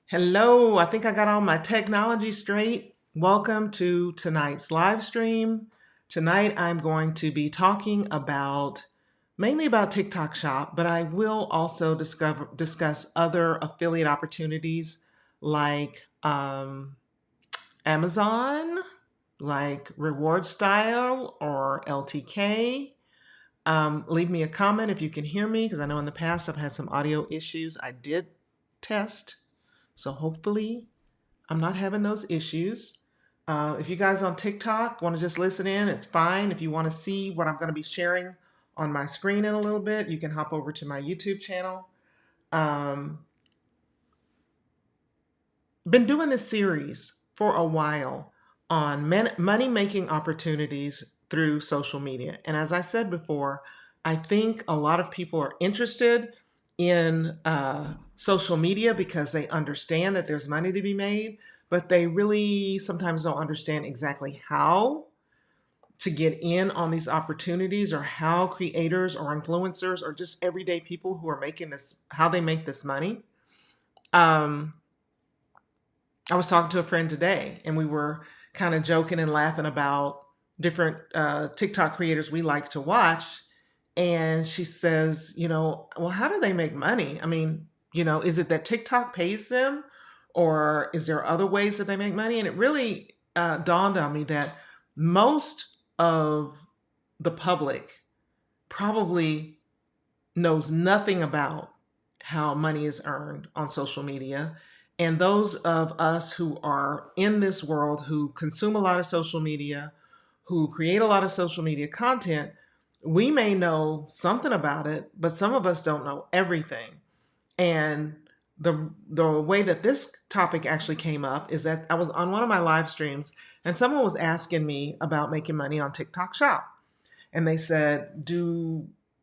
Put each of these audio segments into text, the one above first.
Hello, I think I got all my technology straight. Welcome to tonight's live stream. Tonight I'm going to be talking mainly about TikTok Shop, but I will also discuss other affiliate opportunities like Amazon, like Reward Style or LTK. Leave me a comment if you can hear me, because I know in the past I've had some audio issues. I did test. So hopefully I'm not having those issues. If you guys on TikTok want to just listen in, it's fine. If you want to see what I'm going to be sharing on my screen in a little bit, you can hop over to my YouTube channel. Um, been doing this series for a while on money making opportunities through social media. And as I said before, I think a lot of people are interested in social media because they understand that there's money to be made, but they really sometimes don't understand exactly how to get in on these opportunities, or how creators or influencers or just everyday people who are making this, how they make this money. Um, I was talking to a friend today, and we were kind of joking and laughing about different TikTok creators we like to watch. And she says, well, how do they make money? I mean, is it that TikTok pays them, or is there other ways that they make money? And it really dawned on me that most of the public probably knows nothing about how money is earned on social media. And those of us who are in this world, who consume a lot of social media, who create a lot of social media content, we may know something about it, but some of us don't know everything. And the way that this topic actually came up is that I was on one of my live streams, and someone was asking me about making money on TikTok Shop. And they said,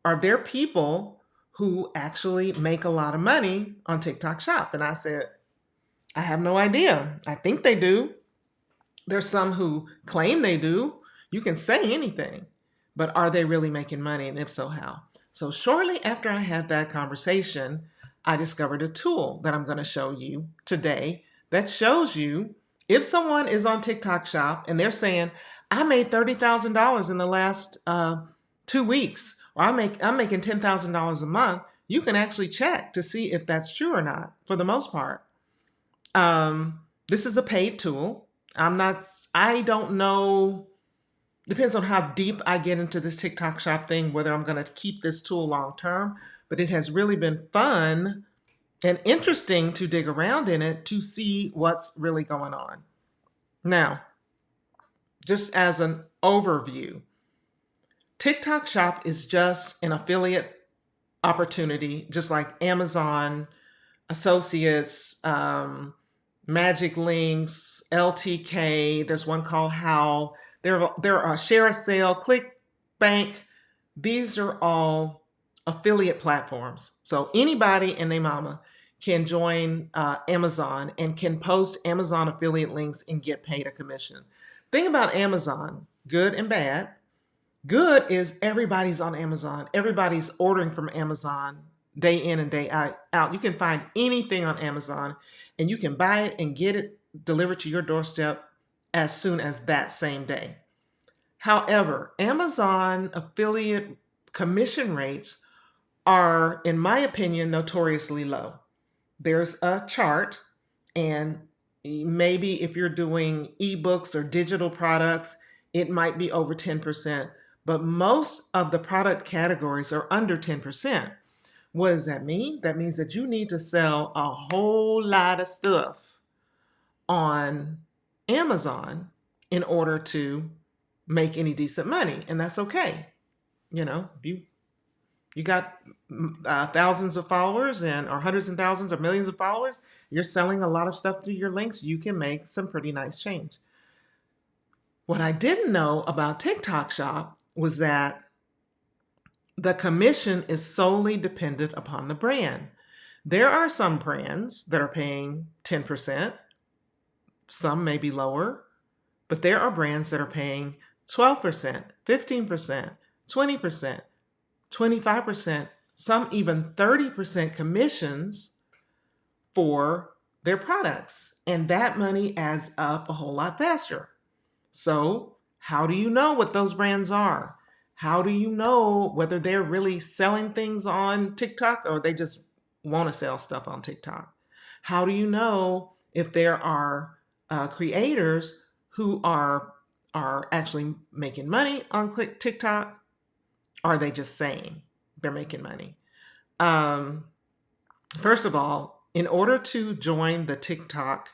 are there people who actually make a lot of money on TikTok Shop? And I said, I have no idea. I think they do. There's some who claim they do. You can say anything, but are they really making money? And if so, how? So shortly after I had that conversation, I discovered a tool that I'm going to show you today that shows you if someone is on TikTok Shop and they're saying, I made $30,000 in the last 2 weeks, or I'm making $10,000 a month. You can actually check to see if that's true or not. For the most part, this is a paid tool. I don't know. Depends on how deep I get into this TikTok Shop thing, whether I'm going to keep this tool long term. But it has really been fun and interesting to dig around in it to see what's really going on. Now, just as an overview, TikTok Shop is just an affiliate opportunity, just like Amazon, Associates, Magic Links, LTK. There's one called How. There are Share a Sale, ClickBank. These are all affiliate platforms. So anybody and their mama can join Amazon and can post Amazon affiliate links and get paid a commission. Thing about Amazon, good and bad. Good is everybody's on Amazon. Everybody's ordering from Amazon day in and day out. You can find anything on Amazon, and you can buy it and get it delivered to your doorstep as soon as that same day. However, Amazon affiliate commission rates are, in my opinion, notoriously low. There's a chart, and maybe if you're doing ebooks or digital products, it might be over 10%, but most of the product categories are under 10%. What does that mean? That means that you need to sell a whole lot of stuff on Amazon in order to make any decent money, and that's okay. If you got thousands of followers or hundreds and thousands or millions of followers, you're selling a lot of stuff through your links, you can make some pretty nice change. What I didn't know about TikTok Shop was that the commission is solely dependent upon the brand. There are some brands that are paying 10%, some may be lower, but there are brands that are paying 12%, 15%, 20%, 25%, some even 30% commissions for their products. And that money adds up a whole lot faster. So, how do you know what those brands are? How do you know whether they're really selling things on TikTok or they just want to sell stuff on TikTok? How do you know if there are creators who are actually making money on TikTok? Or are they just saying they're making money? Um, First of all, in order to join the TikTok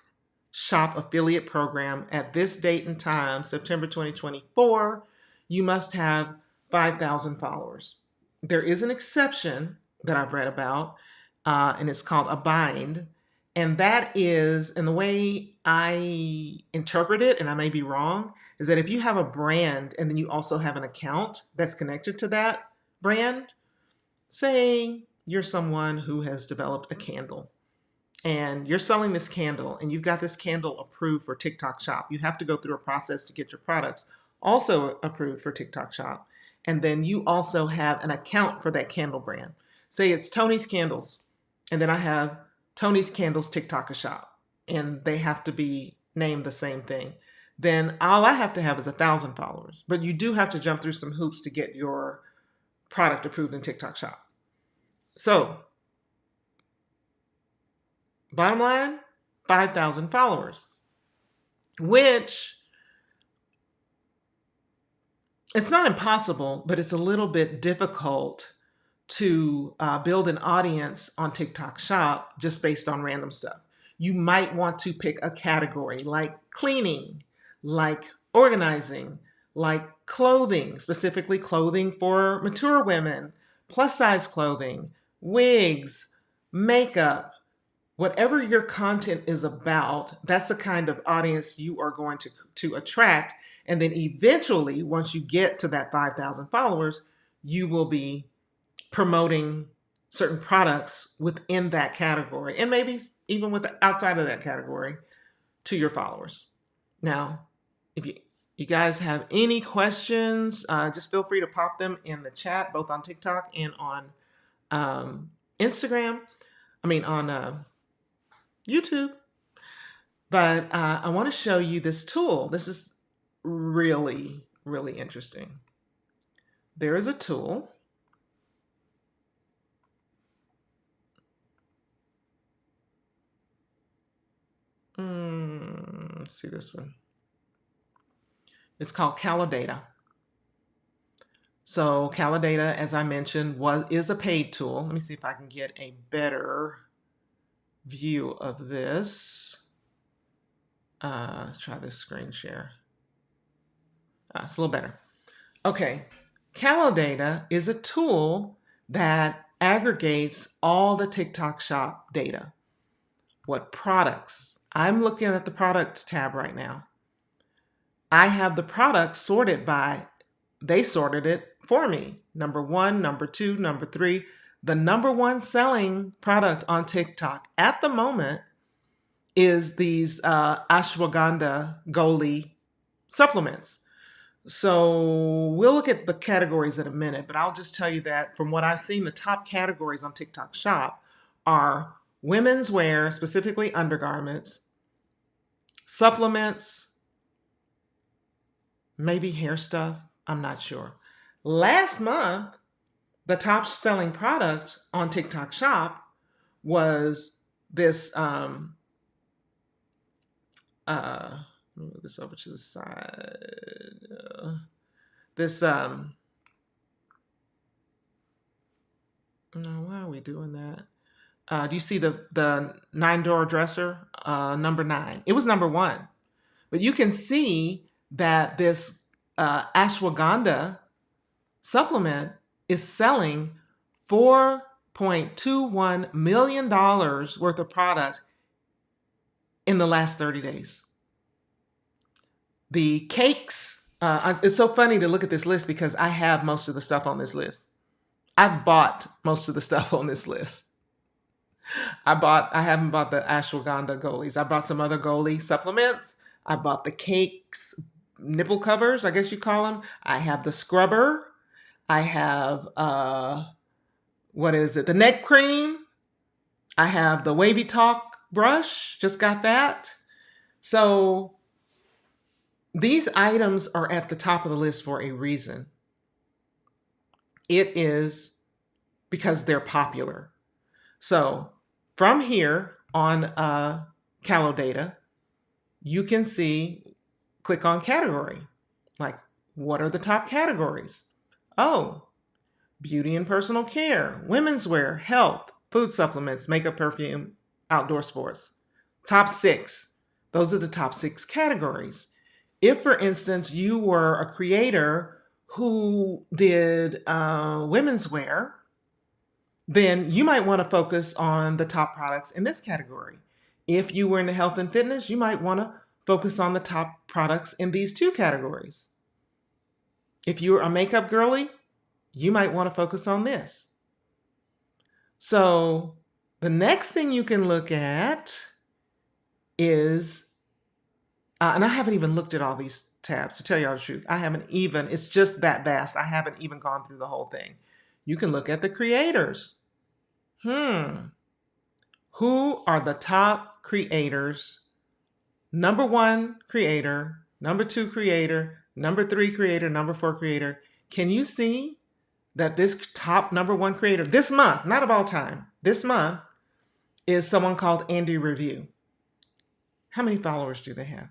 Shop affiliate program at this date and time, September 2024, you must have 5,000 followers. There is an exception that I've read about, and it's called a bind. And that is, and the way I interpret it, and I may be wrong, is that if you have a brand and then you also have an account that's connected to that brand, say you're someone who has developed a candle and you're selling this candle and you've got this candle approved for TikTok Shop. You have to go through a process to get your products also approved for TikTok Shop. And then you also have an account for that candle brand. Say it's Tony's Candles, and then I have Tony's Candles TikTok Shop, and they have to be named the same thing. Then all I have to have is 1,000 followers. But you do have to jump through some hoops to get your product approved in TikTok Shop. So, bottom line, 5,000 followers, which it's not impossible, but it's a little bit difficult to build an audience on TikTok Shop just based on random stuff. You might want to pick a category like cleaning, like organizing, like clothing, specifically clothing for mature women, plus size clothing, wigs, makeup. Whatever your content is about, that's the kind of audience you are going to attract. And then eventually, once you get to that 5,000 followers, you will be promoting certain products within that category and maybe even outside of that category to your followers. Now, if you guys have any questions, just feel free to pop them in the chat, both on TikTok and on Instagram. On YouTube. But I want to show you this tool. This is really, really interesting. There is a tool. Let's see this one. It's called Calidata. So Calidata, as I mentioned, is a paid tool. Let me see if I can get a better view of this. Try this screen share. It's a little better. Okay, Calidata is a tool that aggregates all the TikTok Shop data. What products? I'm looking at the product tab right now. I have the products sorted by, they sorted it for me. Number 1, number 2, number 3. The number 1 selling product on TikTok at the moment is these ashwagandha Goli supplements. So we'll look at the categories in a minute, but I'll just tell you that from what I've seen, the top categories on TikTok Shop are women's wear, specifically undergarments, supplements, maybe hair stuff, I'm not sure. Last month, the top selling product on TikTok Shop was this, move this over to the side. No, why are we doing that? Do you see the 9-drawer dresser, number 9? It was number 1. But you can see that this ashwagandha supplement is selling $4.21 million worth of product in the last 30 days. The cakes, it's so funny to look at this list because I have most of the stuff on this list. I've bought most of the stuff on this list. I haven't bought the ashwagandha Golis. I bought some other Goli supplements. I bought the cakes, nipple covers, I guess you call them. I have the scrubber. I have, the neck cream. I have the Wavy Talk brush, just got that. So these items are at the top of the list for a reason. It is because they're popular. So from here on Calodata, you can see, click on category. Like, what are the top categories? Oh, beauty and personal care, women's wear, health, food supplements, makeup, perfume, outdoor sports. Top 6. Those are the top 6 categories. If, for instance, you were a creator who did women's wear, then you might want to focus on the top products in this category. If you were into health and fitness, you might want to focus on the top products in these 2 categories. If you're a makeup girly, you might want to focus on this. So the next thing you can look at is, and I haven't even looked at all these tabs, to tell you all the truth. I haven't even, it's just that vast. I haven't even gone through the whole thing. You can look at the creators. Who are the top creators? Number 1 creator, number 2 creator, number 3 creator, number 4 creator. Can you see that this top number 1 creator this month, not of all time, this month, is someone called Andy Review? How many followers do they have?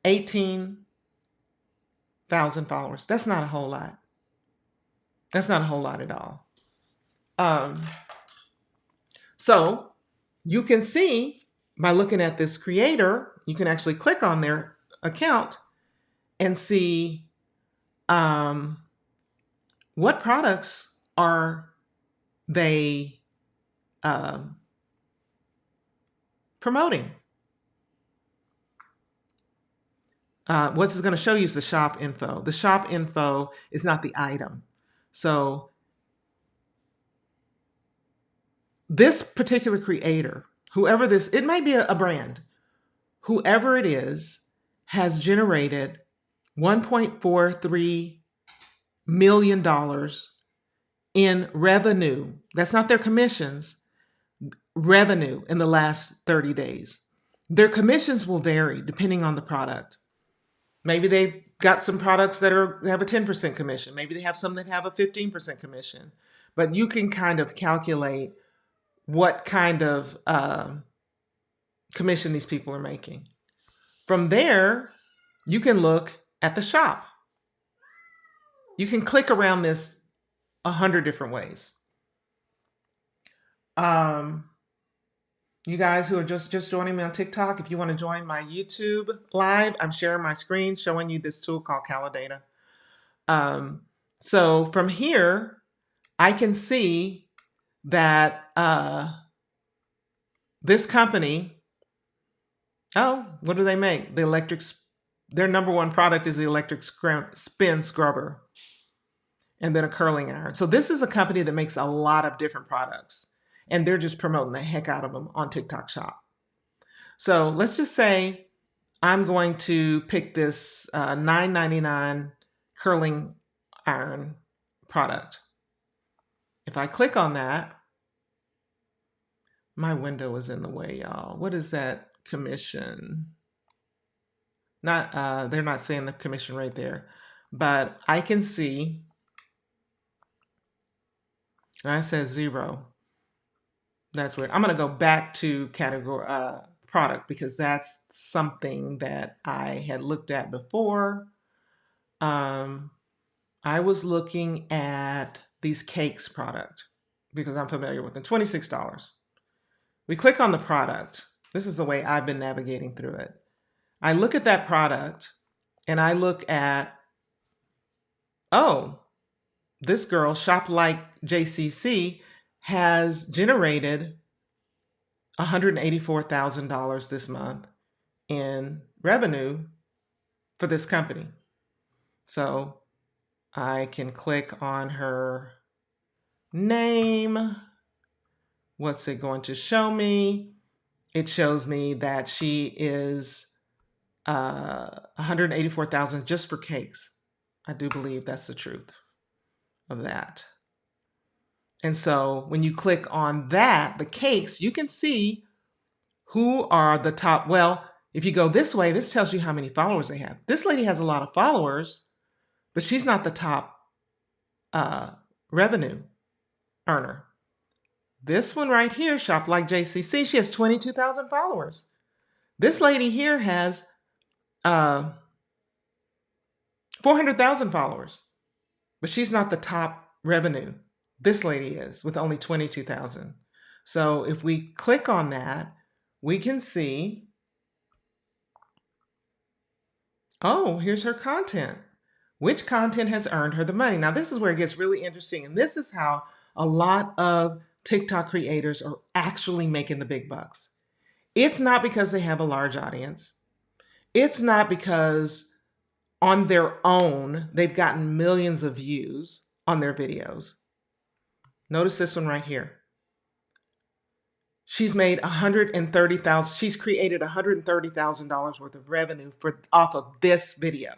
18,000 followers. That's not a whole lot. That's not a whole lot at all. So you can see by looking at this creator, you can actually click on their account and see what products are they promoting. What it's going to show you is the shop info. The shop info is not the item. So this particular creator, whoever this, it might be a brand, whoever it is, has generated $1.43 million in revenue. That's not their commissions, revenue in the last 30 days. Their commissions will vary depending on the product. Maybe they've got some products that have a 10% commission. Maybe they have some that have a 15% commission. But you can kind of calculate what kind of commission these people are making. From there, you can look at the shop. You can click around this 100 different ways. You guys who are just joining me on TikTok, if you want to join my YouTube live, I'm sharing my screen showing you this tool called Calodata. So from here, I can see that this company, what do they make? Their number 1 product is the electric spin scrubber, and then a curling iron. So this is a company that makes a lot of different products, and they're just promoting the heck out of them on TikTok Shop. So let's just say I'm going to pick this $9.99 curling iron product. If I click on that, my window is in the way, y'all. What is that commission? They're not saying the commission right there, but I can see, and it says 0. That's weird. I'm going to go back to category product because that's something that I had looked at before. I was looking at these cakes product because I'm familiar with them. $26. We click on the product. This is the way I've been navigating through it. I look at that product and I look at, this girl, Shop Like JCC, has generated $184,000 this month in revenue for this company. So I can click on her name. What's it going to show me? It shows me that she is $184,000 just for cakes. I do believe that's the truth of that. And so when you click on that, the cakes, you can see who are the top. Well, if you go this way, this tells you how many followers they have. This lady has a lot of followers, but she's not the top revenue earner. This one right here, Shop Like JCC, she has 22,000 followers. This lady here has 400,000 followers, but she's not the top revenue. This lady is with only 22,000. So if we click on that, we can see, oh, here's her content. Which content has earned her the money? Now, this is where it gets really interesting. And this is how a lot of TikTok creators are actually making the big bucks. It's not because they have a large audience. It's not because on their own, they've gotten millions of views on their videos. Notice this one right here. She's made $130,000. She's created $130,000 worth of revenue off of this video.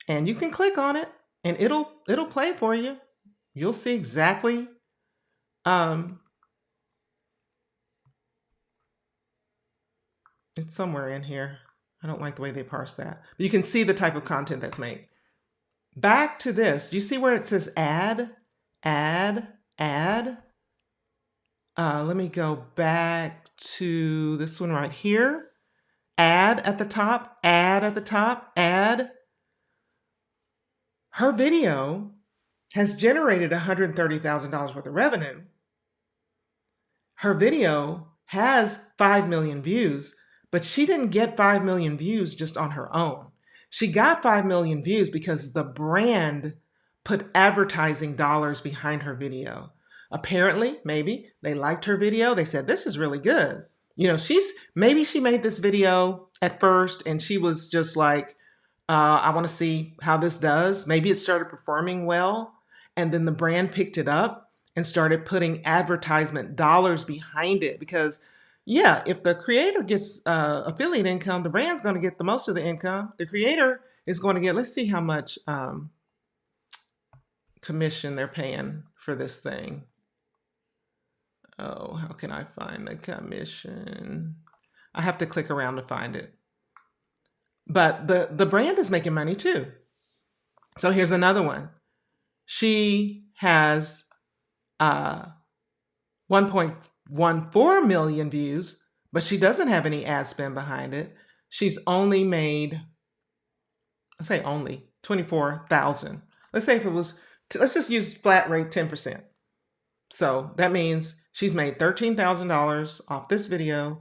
And you can click on it and it'll play for you. You'll see exactly it's somewhere in here. I don't like the way they parse that. But you can see the type of content that's made. Back to this. Do you see where it says add, add, add? Let me go back to this one right here. Add at the top, add at the top, add. Her video has generated $130,000 worth of revenue. Her video has 5 million views, but she didn't get 5 million views just on her own. She got 5 million views because the brand put advertising dollars behind her video. Apparently, maybe they liked her video. They said, this is really good. You know, maybe she made this video at first and she was just like, I want to see how this does. Maybe it started performing well. And then the brand picked it up and started putting advertisement dollars behind it. Because, yeah, if the creator gets affiliate income, the brand's going to get the most of the income. The creator is going to get, let's see how much commission they're paying for this thing. Oh, how can I find the commission? I have to click around to find it. But the brand is making money too. So here's another one. She has 1.14 million views, but she doesn't have any ad spend behind it. She's only made, let's say only 24,000. Let's say if it was, let's just use flat rate 10%. So that means she's made $13,000 off this video,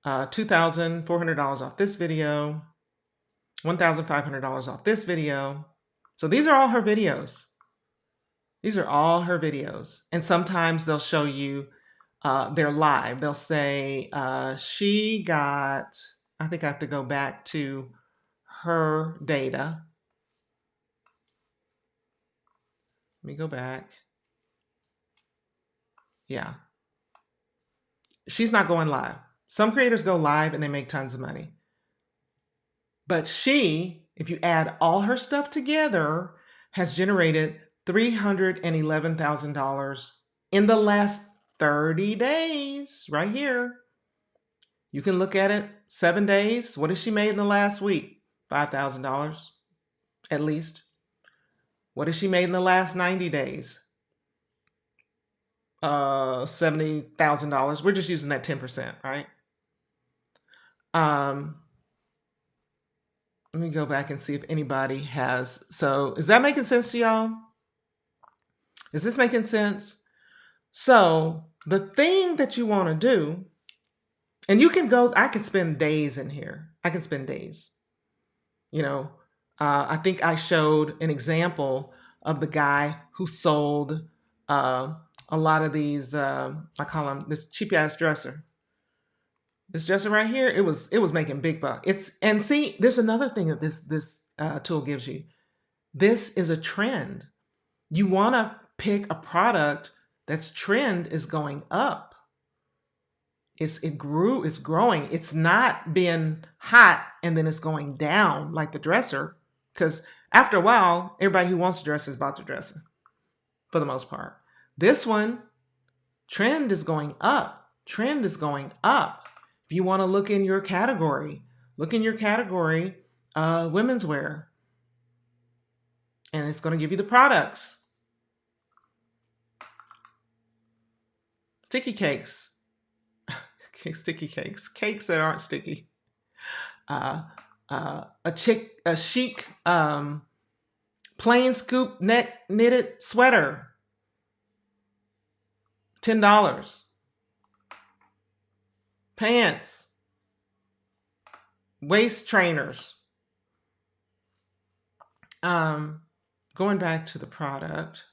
$2,400 off this video, $1,500 off this video. So these are all her videos. These are all her videos. And sometimes they'll show you they're live. They'll say she got, I think I have to go back to her data. Let me go back. Yeah. She's not going live. Some creators go live and they make tons of money. But she, if you add all her stuff together, has generated $311,000 in the last 30 days, right here. You can look at it, 7 days. What has she made in the last week? $5,000 at least. What has she made in the last 90 days? $70,000. We're just using that 10%, right? Let me go back and see if anybody has. So is that making sense to y'all? Is this making sense? So the thing that you want to do, and you can go, I could spend days in here. I can spend days. You know, I think I showed an example of the guy who sold a lot of these, I call them this cheap ass dresser. This dresser right here, it was making big bucks. And see, there's another thing that this tool gives you. This is a trend. You want to pick a product that's trend is going up. It's growing. It's not being hot and then it's going down like the dresser. Because after a while, everybody who wants a dresser is about the dresser, for the most part. This one, trend is going up. Trend is going up. If you want to look in your category, women's wear, and it's going to give you the products. Sticky cakes, sticky cakes that aren't sticky. A chic plain scoop neck knitted sweater, $10. Pants, waist trainers. Going back to the product.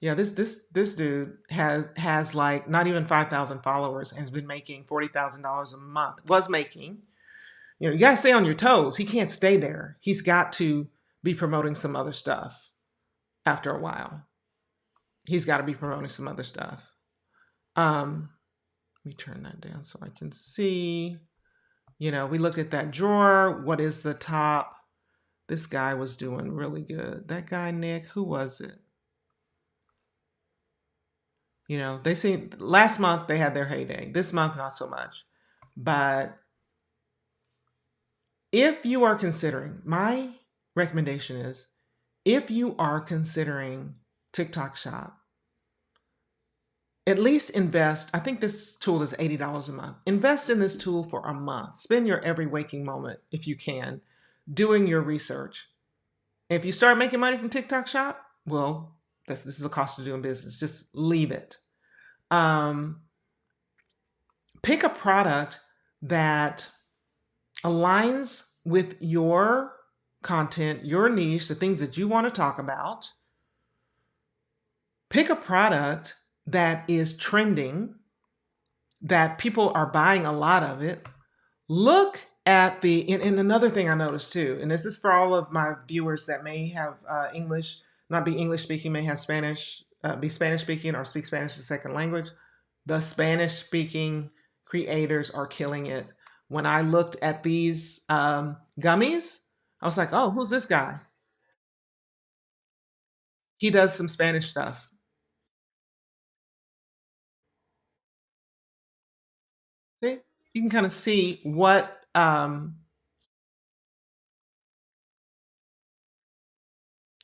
Yeah, this dude has like not even 5,000 followers and has been making $40,000 a month. Was making. You got to stay on your toes. He can't stay there. He's got to be promoting some other stuff after a while. He's got to be promoting some other stuff. Let me turn that down so I can see. We looked at that drawer. What is the top? This guy was doing really good. That guy, Nick, who was it? They seem last month they had their heyday. This month, not so much. But if you are considering, my recommendation is, if you are considering TikTok Shop, at least invest. I think this tool is $80 a month. Invest in this tool for a month. Spend your every waking moment, if you can, doing your research. If you start making money from TikTok Shop, well, this is a cost of doing business. Just leave it. Pick a product that aligns with your content, your niche, the things that you want to talk about. Pick a product that is trending, that people are buying a lot of it. Look at and another thing I noticed too, and this is for all of my viewers that may have English, not be English speaking, may have Spanish, be Spanish speaking or speak Spanish as a second language. The Spanish speaking creators are killing it. When I looked at these gummies, I was like, oh, who's this guy? He does some Spanish stuff. See, you can kind of see what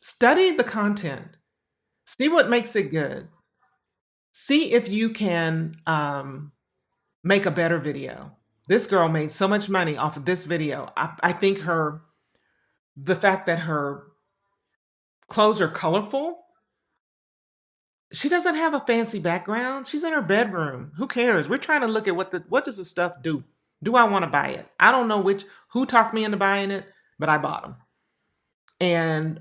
study the content, see what makes it good, see if you can make a better video. This girl made so much money off of this video. I think the fact that her clothes are colorful, she doesn't have a fancy background. She's in her bedroom. Who cares? We're trying to look at what does the stuff do? Do I want to buy it? I don't know who talked me into buying it, but I bought them. And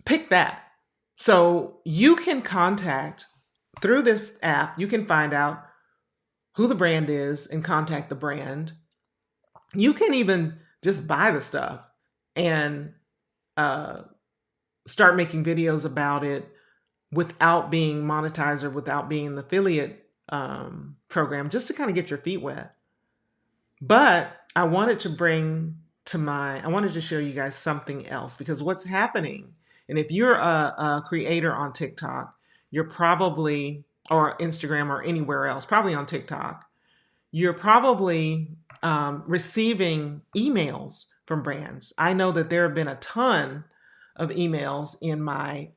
pick that. So you can contact through this app, you can find out who the brand is and contact the brand. You can even just buy the stuff and start making videos about it without being monetized or without being an affiliate program, just to kind of get your feet wet. But I wanted to show you guys something else, because what's happening, and if you're a creator on TikTok, you're probably, or Instagram or anywhere else, probably on TikTok, you're probably receiving emails from brands. I know that there have been a ton of emails in my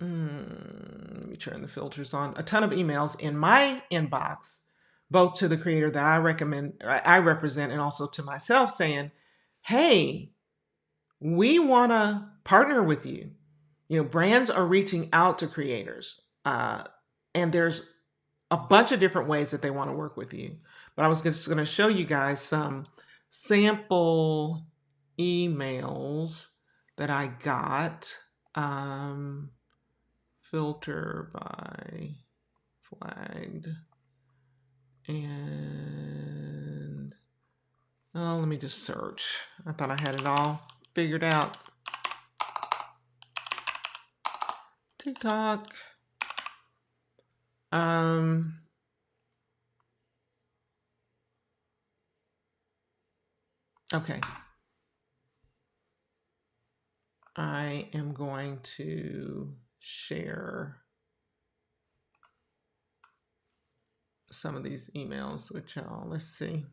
let me turn the filters on. A ton of emails in my inbox, both to the creator that I represent, and also to myself, saying, hey, we want to partner with you. Brands are reaching out to creators, and there's a bunch of different ways that they want to work with you. But I was just going to show you guys some sample emails that I got. Filter by flagged. And let me just search. I thought I had it all figured out. TikTok. Okay. I am going to share some of these emails with y'all. Let's see.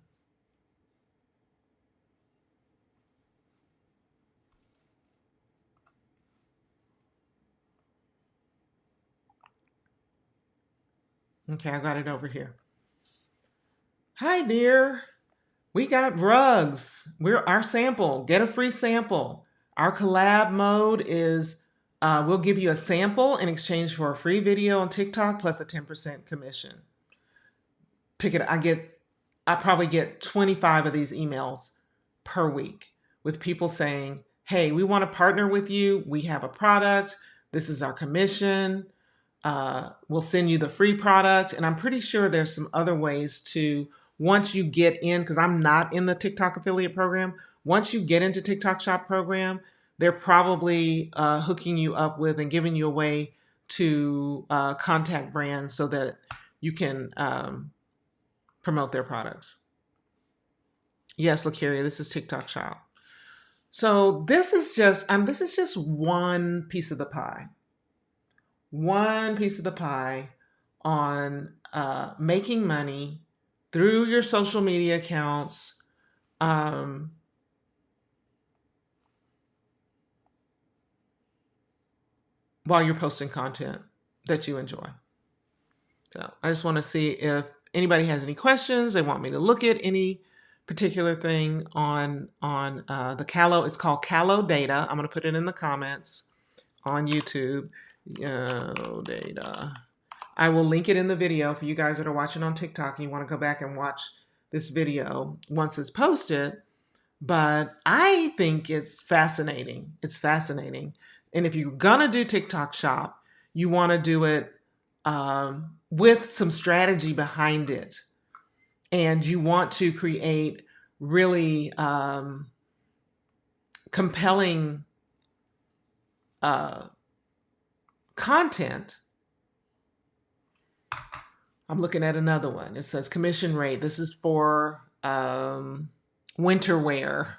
Okay, I got it over here. Hi, dear. We got rugs. We're our sample. Get a free sample. Our collab mode is we'll give you a sample in exchange for a free video on TikTok plus a 10% commission. Pick it. I probably get 25 of these emails per week with people saying, hey, we want to partner with you. We have a product. This is our commission. We'll send you the free product. And I'm pretty sure there's some other ways to, once you get in, because I'm not in the TikTok affiliate program, once you get into TikTok Shop program, they're probably hooking you up with and giving you a way to contact brands so that you can promote their products. Yes, Lakeria, this is TikTok Shop. So this is just one piece of the pie. One piece of the pie on making money through your social media accounts. While you're posting content that you enjoy. So I just want to see if anybody has any questions. They want me to look at any particular thing on the Callow. It's called Callow Data. I'm going to put it in the comments on YouTube. Data. I will link it in the video for you guys that are watching on TikTok and you want to go back and watch this video once it's posted. But I think it's fascinating. It's fascinating. And if you're going to do TikTok Shop, you want to do it with some strategy behind it. And you want to create really compelling content. I'm looking at another one. It says commission rate. This is for winter wear.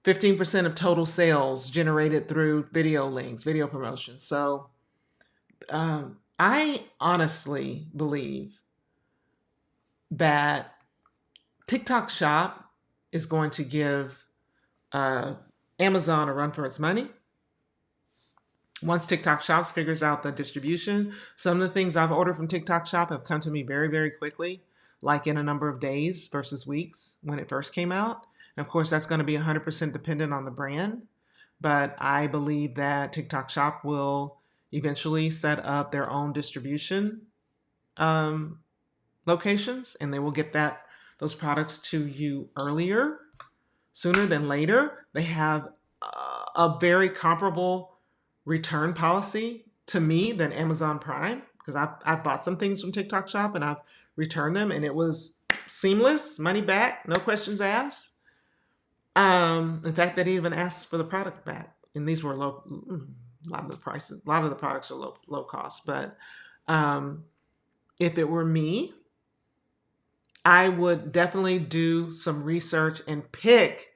15% of total sales generated through video links, video promotions. So I honestly believe that TikTok Shop is going to give Amazon a run for its money. Once TikTok Shops figures out the distribution, some of the things I've ordered from TikTok Shop have come to me very, very quickly, like in a number of days versus weeks when it first came out. And of course, that's going to be 100% dependent on the brand. But I believe that TikTok Shop will eventually set up their own distribution locations, and they will get those products to you sooner than later. They have a very comparable return policy to me than Amazon Prime, because I've bought some things from TikTok Shop and I've returned them and it was seamless, money back, no questions asked. In fact, they didn't even ask for the product back, and these were low. A lot of the products are low cost. But if it were me, I would definitely do some research and pick.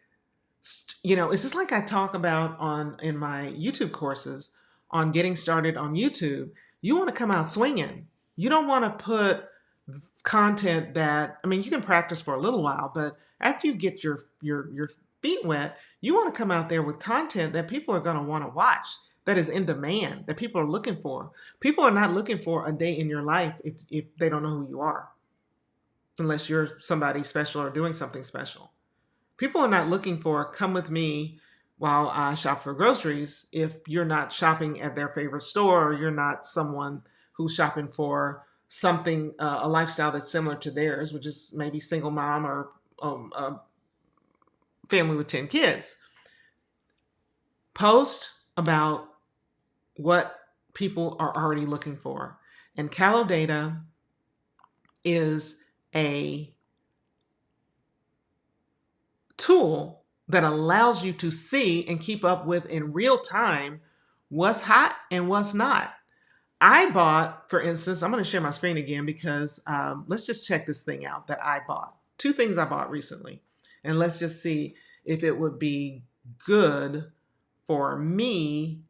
It's just like I talk about in my YouTube courses on getting started on YouTube. You want to come out swinging. You don't want to put content that, you can practice for a little while, but after you get your feet wet, you want to come out there with content that people are going to want to watch, that is in demand, that people are looking for. People are not looking for a day in your life if they don't know who you are, unless you're somebody special or doing something special. People are not looking for, come with me while I shop for groceries, if you're not shopping at their favorite store, or you're not someone who's shopping for something, a lifestyle that's similar to theirs, which is maybe single mom or a family with 10 kids. Post about what people are already looking for. And Callow Data is a tool that allows you to see and keep up with in real time what's hot and what's not. I bought, for instance, I'm going to share my screen again because let's just check this thing out that I bought. 2 things I bought recently. And let's just see if it would be good for me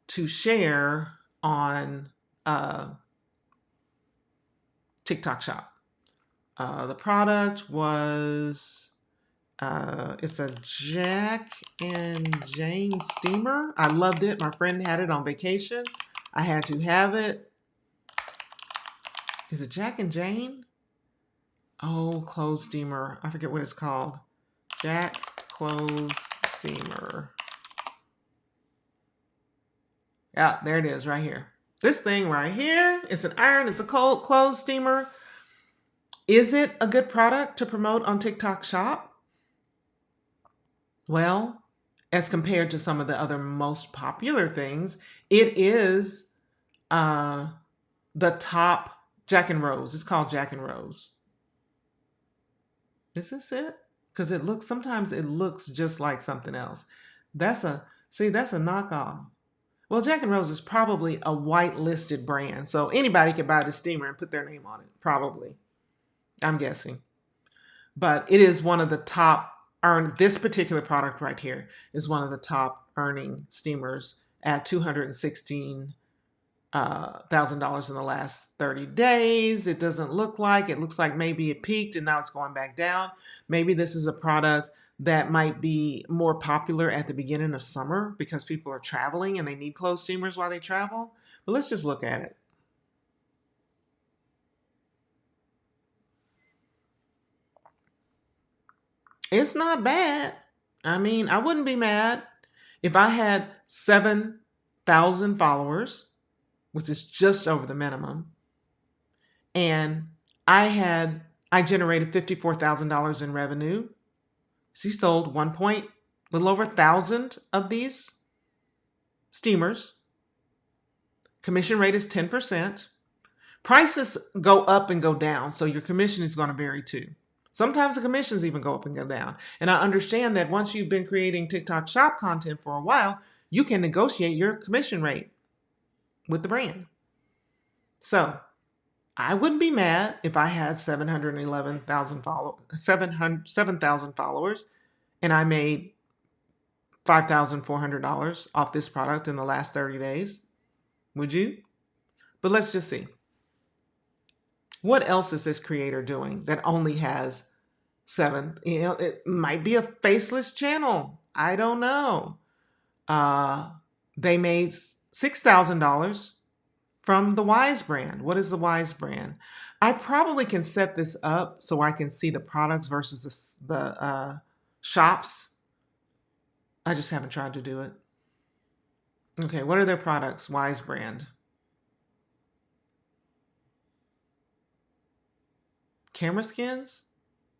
to share on TikTok Shop. The product was, it's a Jack and Jane steamer. I loved it. My friend had it on vacation. I had to have it. Is it Jack and Jane? Oh, clothes steamer. I forget what it's called. Jack clothes steamer. Yeah, there it is right here. This thing right here, it's an iron, it's a cold clothes steamer. Is it a good product to promote on TikTok Shop? Well, as compared to some of the other most popular things, it is the top Jack and Rose. It's called Jack and Rose. Is this it? Because sometimes it looks just like something else. That's a knockoff. Well, Jack and Rose is probably a white-listed brand, so anybody could buy the steamer and put their name on it, probably. I'm guessing. But it is one of the top this particular product right here is one of the top earning steamers at $216,000 in the last 30 days. It doesn't look like, it looks like maybe it peaked and now it's going back down. Maybe this is a product that might be more popular at the beginning of summer because people are traveling and they need clothes steamers while they travel. But let's just look at it. It's not bad. I mean, I wouldn't be mad if I had 7,000 followers, which is just over the minimum, and I generated $54,000 in revenue. She sold little over 1,000 of these steamers. Commission rate is 10%. Prices go up and go down, so your commission is going to vary too. Sometimes the commissions even go up and go down. And I understand that once you've been creating TikTok Shop content for a while, you can negotiate your commission rate with the brand. So I wouldn't be mad if I had 7,000 followers and I made $5,400 off this product in the last 30 days. Would you? But let's just see. What else is this creator doing that only has 7? It might be a faceless channel. I don't know. They made $6,000 from the Wise brand. What is the Wise brand? I probably can set this up so I can see the products versus the shops. I just haven't tried to do it. Okay, what are their products? Wise brand. Camera skins?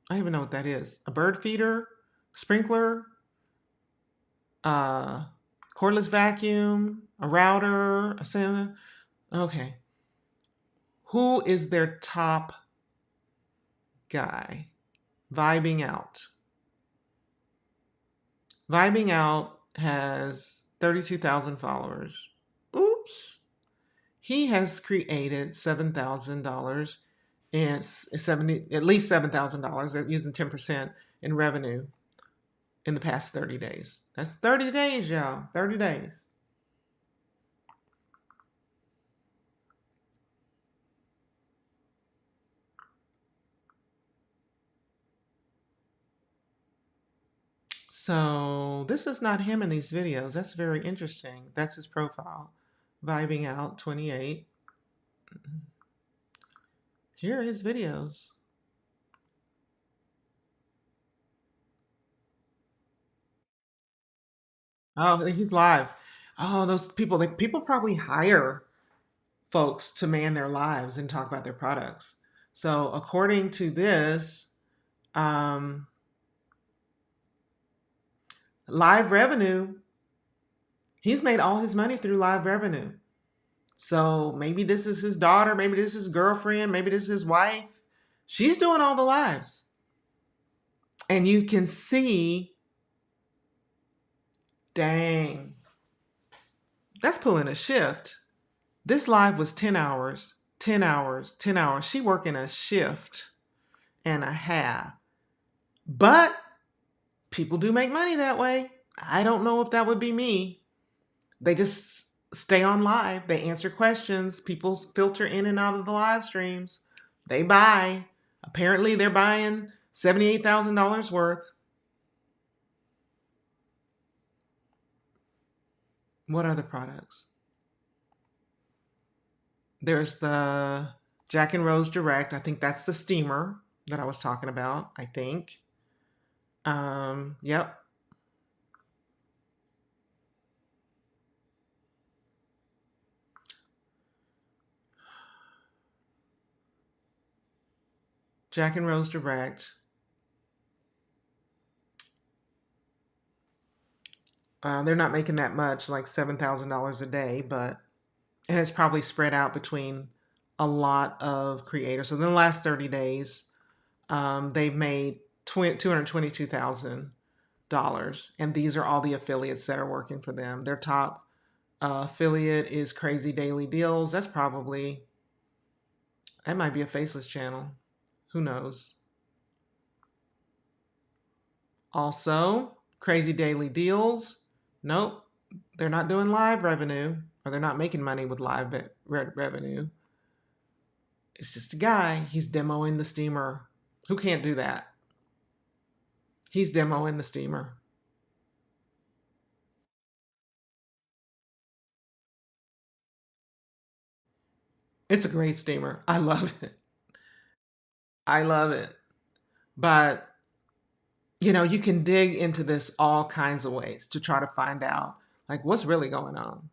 I don't even know what that is. A bird feeder, sprinkler, cordless vacuum, a router, a sauna. Okay. Who is their top guy? Vibing Out. Vibing Out has 32,000 followers. Oops. He has created $7,000 and at least $7,000 using 10% in revenue in the past 30 days. That's 30 days, y'all. 30 days. So this is not him in these videos. That's very interesting. That's his profile. Vibing Out 28. Here are his videos. Oh, he's live. Oh, those people, people probably hire folks to man their lives and talk about their products. So according to this, live revenue, he's made all his money through live revenue. So maybe this is his daughter, maybe this is his girlfriend, maybe this is his wife. She's doing all the lives. And you can see, dang, that's pulling a shift. This live was 10 hours, 10 hours, 10 hours. She working a shift and a half. But people do make money that way. I don't know if that would be me. They just stay on live. They answer questions. People filter in and out of the live streams. They buy. Apparently, they're buying $78,000 worth. What other products? There's the Jack and Rose Direct. I think that's the steamer that I was talking about, I think. Yep. Jack and Rose Direct. They're not making that much, like $7,000 a day, but it's probably spread out between a lot of creators. So in the last 30 days, they've made $222,000, and these are all the affiliates that are working for them. Their top affiliate is Crazy Daily Deals. That might be a faceless channel. Who knows? Also, Crazy Daily Deals. Nope, they're not doing live revenue, or they're not making money with live revenue. It's just a guy. He's demoing the steamer. Who can't do that? He's demoing the steamer. It's a great steamer. I love it. I love it. But, you can dig into this all kinds of ways to try to find out, like, what's really going on.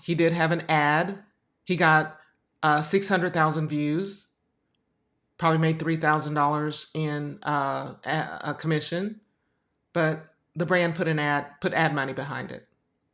He did have an ad. He got 600,000 views, probably made $3,000 in a commission, but the brand put ad money behind it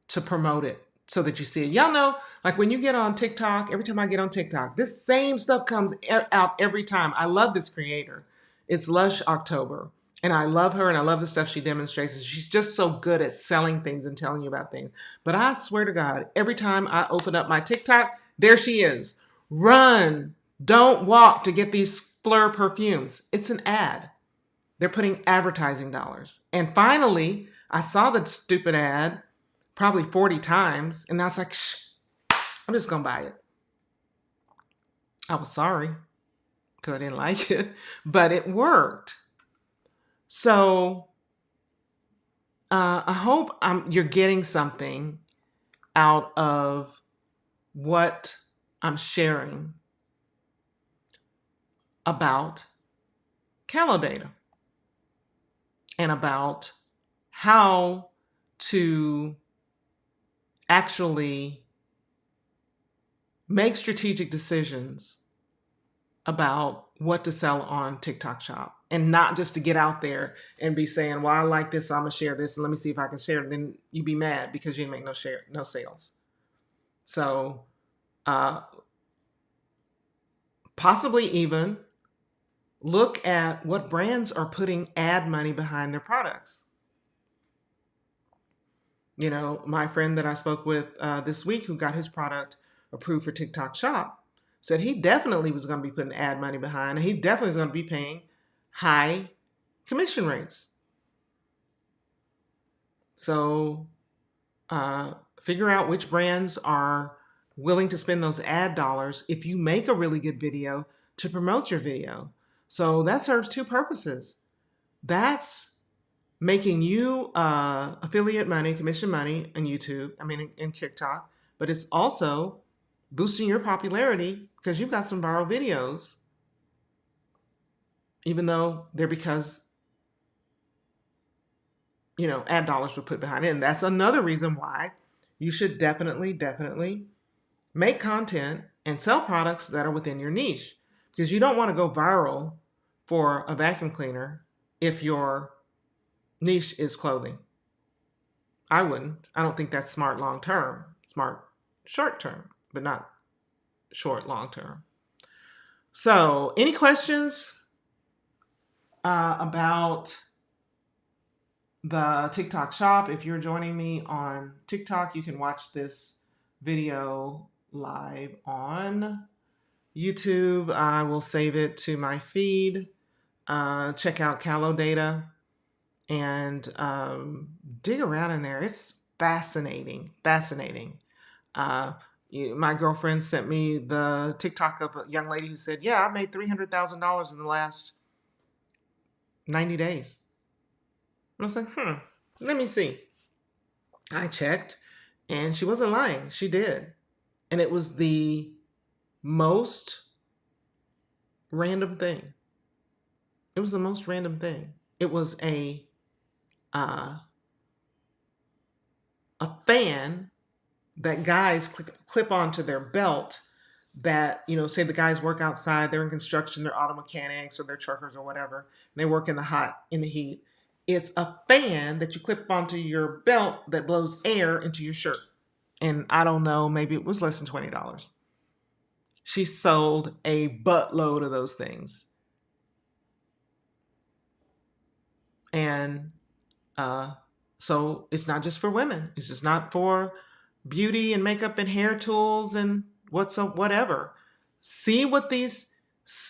to promote it so that you see it. Y'all know, like when you get on TikTok, every time I get on TikTok, this same stuff comes out every time. I love this creator. It's Lush October. And I love her and I love the stuff she demonstrates. And she's just so good at selling things and telling you about things. But I swear to God, every time I open up my TikTok, there she is. Run, don't walk to get these Fleur perfumes. It's an ad. They're putting advertising dollars. And finally, I saw the stupid ad probably 40 times. And I was like, shh, I'm just going to buy it. I was sorry because I didn't like it, but it worked. So I hope you're getting something out of what I'm sharing about calo data and about how to actually make strategic decisions about what to sell on TikTok Shop, and not just to get out there and be saying, well, I like this, so I'm gonna share this, and let me see if I can share it. And then you be mad because you didn't make no sales. So possibly even look at what brands are putting ad money behind their products. My friend that I spoke with this week, who got his product approved for TikTok Shop, said he definitely was going to be putting ad money behind, and he definitely was going to be paying high commission rates. So figure out which brands are willing to spend those ad dollars if you make a really good video to promote your video. So that serves two purposes. That's making you affiliate money, commission money in YouTube, in TikTok, but it's also boosting your popularity because you've got some viral videos, even though they're because, ad dollars were put behind it. And that's another reason why you should definitely make content and sell products that are within your niche, because you don't want to go viral for a vacuum cleaner if your niche is clothing. I wouldn't. I don't think that's smart long term. Smart short term, but not short long term. So, any questions about the TikTok shop? If you're joining me on TikTok, you can watch this video live on YouTube. I will save it to my feed. Check out Calo Data. and dig around in there. It's fascinating, fascinating. Uh, my girlfriend sent me the TikTok of a young lady who said, "Yeah, I made $300,000 in the last 90 days." I was like, let me see. I checked, and she wasn't lying. She did. And it was the most random thing. It was the most random thing. It was uh, a fan that guys clip onto their belt that, say the guys work outside, they're in construction, they're auto mechanics or they're truckers or whatever, and they work in the heat. It's a fan that you clip onto your belt that blows air into your shirt. And I don't know, maybe it was less than $20. She sold a buttload of those things. And so it's not just for women. It's just not for beauty and makeup and hair tools and whatever. See what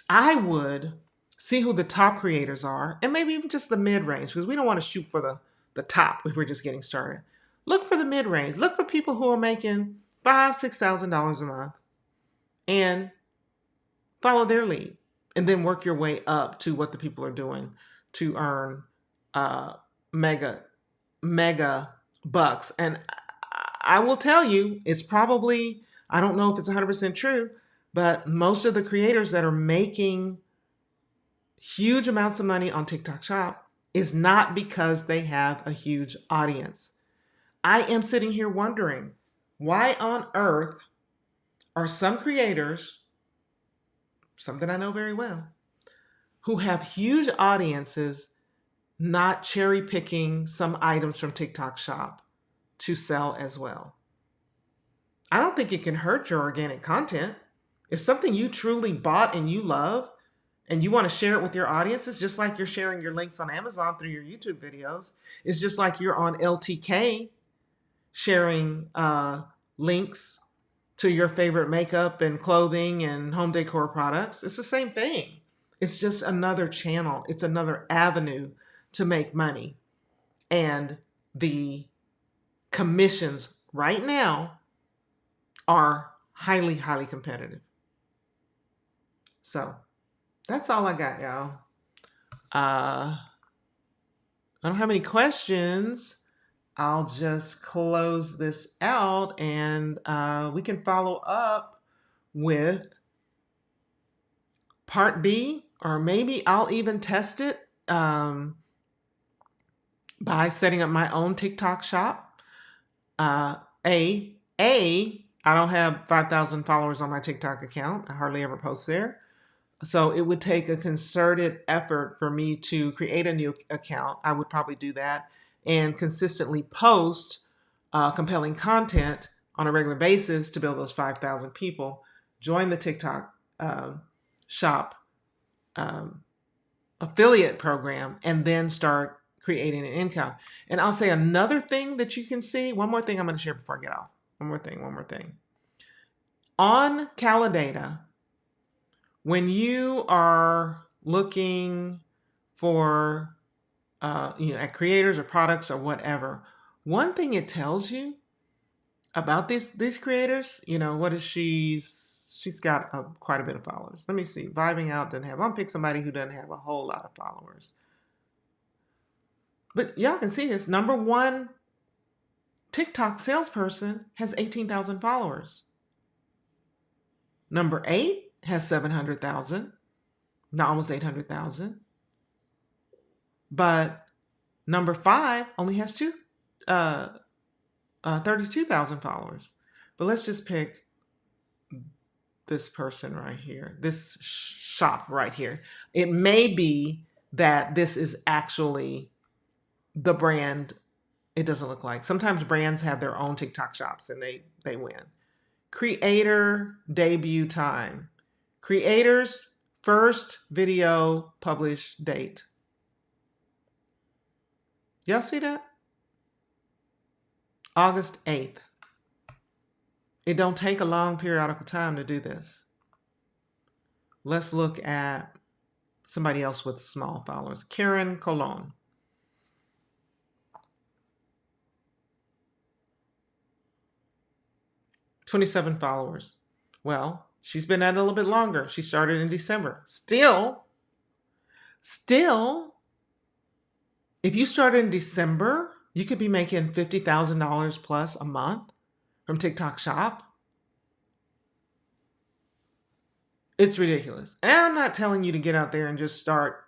I would see who the top creators are, and maybe even just the mid-range, because we don't want to shoot for the top if we're just getting started. Look for the mid-range. Look for people who are making $5,000-$6,000 a month and follow their lead, and then work your way up to what the people are doing to earn mega bucks. And I will tell you, it's probably, I don't know if it's 100% true, but most of the creators that are making huge amounts of money on TikTok Shop is not because they have a huge audience. I am sitting here wondering, why on earth are some creators, some that I know very well, who have huge audiences, not cherry picking some items from TikTok Shop to sell as well? I don't think it can hurt your organic content. If something you truly bought and you love and you want to share it with your audience, it's just like you're sharing your links on Amazon through your YouTube videos. It's just like you're on LTK sharing links to your favorite makeup and clothing and home decor products. It's the same thing. It's just another channel. It's another avenue to make money. And the commissions right now are highly, highly competitive. So that's all I got, y'all. I don't have any questions. I'll just close this out, and we can follow up with part B, or maybe I'll even test it by setting up my own TikTok shop. I don't have 5,000 followers on my TikTok account. I hardly ever post there. So it would take a concerted effort for me to create a new account. I would probably do that and consistently post compelling content on a regular basis to build those 5,000 people. Join the TikTok shop affiliate program, and then start creating an income. And I'll say another thing that you can see. One more thing I'm going to share before I get off. One more thing. On Calidata, when you are looking for at creators or products or whatever, one thing it tells you about these creators, what is she's got quite a bit of followers. Let me see. Vibing Out doesn't have. I'm gonna pick somebody who doesn't have a whole lot of followers. But y'all can see this. Number one TikTok salesperson has 18,000 followers. Number 8 has 700,000, not almost 800,000. But number 5 only has 32,000 followers. But let's just pick this person right here, this shop right here. It may be that this is actually the brand. It doesn't look like. Sometimes brands have their own TikTok shops and they win. Creator debut time. Creator's first video published date. Y'all see that? August 8th. It don't take a long periodical time to do this. Let's look at somebody else with small followers. Karen Colon. 27 followers. Well, she's been at it a little bit longer. She started in December. Still, if you started in December, you could be making $50,000 plus a month from TikTok Shop. It's ridiculous. And I'm not telling you to get out there and just start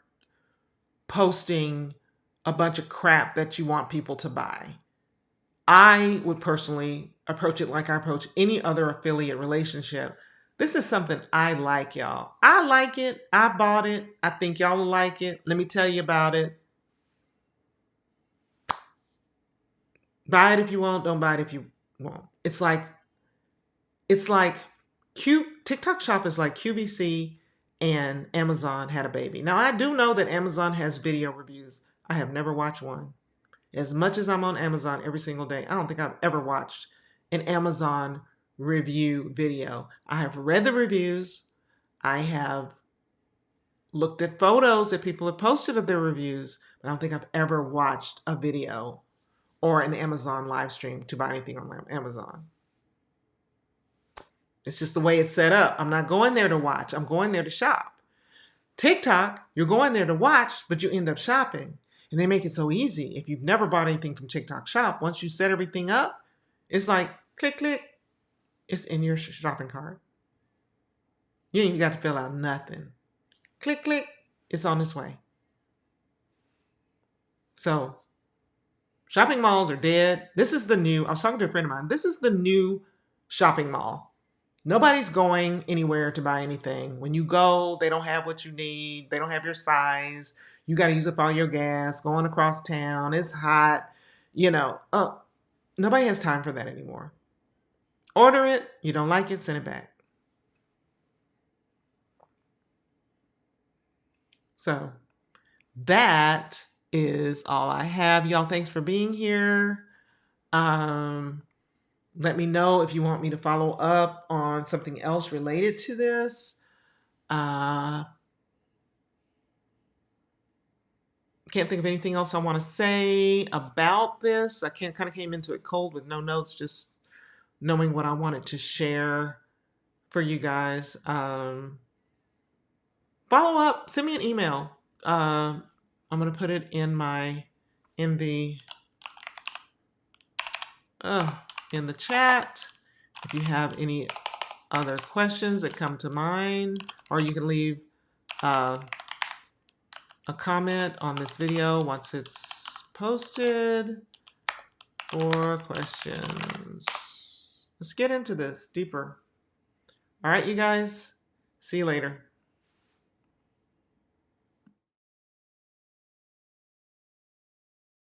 posting a bunch of crap that you want people to buy. I would personally approach it like I approach any other affiliate relationship. This is something I like, y'all. I like it. I bought it. I think y'all will like it. Let me tell you about it. Buy it if you want. Don't buy it if you won't. It's like TikTok Shop is like QVC and Amazon had a baby. Now, I do know that Amazon has video reviews. I have never watched one. As much as I'm on Amazon every single day, I don't think I've ever watched an Amazon review video. I have read the reviews. I have looked at photos that people have posted of their reviews, but I don't think I've ever watched a video or an Amazon live stream to buy anything on Amazon. It's just the way it's set up. I'm not going there to watch. I'm going there to shop. TikTok, you're going there to watch, but you end up shopping. And they make it so easy. If you've never bought anything from TikTok Shop, once you set everything up, it's like click, click. It's in your shopping cart. You ain't even got to fill out nothing. Click, click. It's on its way. So, shopping malls are dead. This is the new, I was talking to a friend of mine. This is the new shopping mall. Nobody's going anywhere to buy anything. When you go, they don't have what you need. They don't have your size. You got to use up all your gas going across town. It's hot. Nobody has time for that anymore. Order it. You don't like it, send it back. So that is all I have. Y'all, thanks for being here. Let me know if you want me to follow up on something else related to this. Can't think of anything else I want to say about this. I kind of came into it cold with no notes, just knowing what I wanted to share for you guys. Follow up, send me an email. I'm going to put it in the chat. If you have any other questions that come to mind, or you can leave a comment on this video once it's posted, or questions. Let's get into this deeper. All right, you guys. See you later.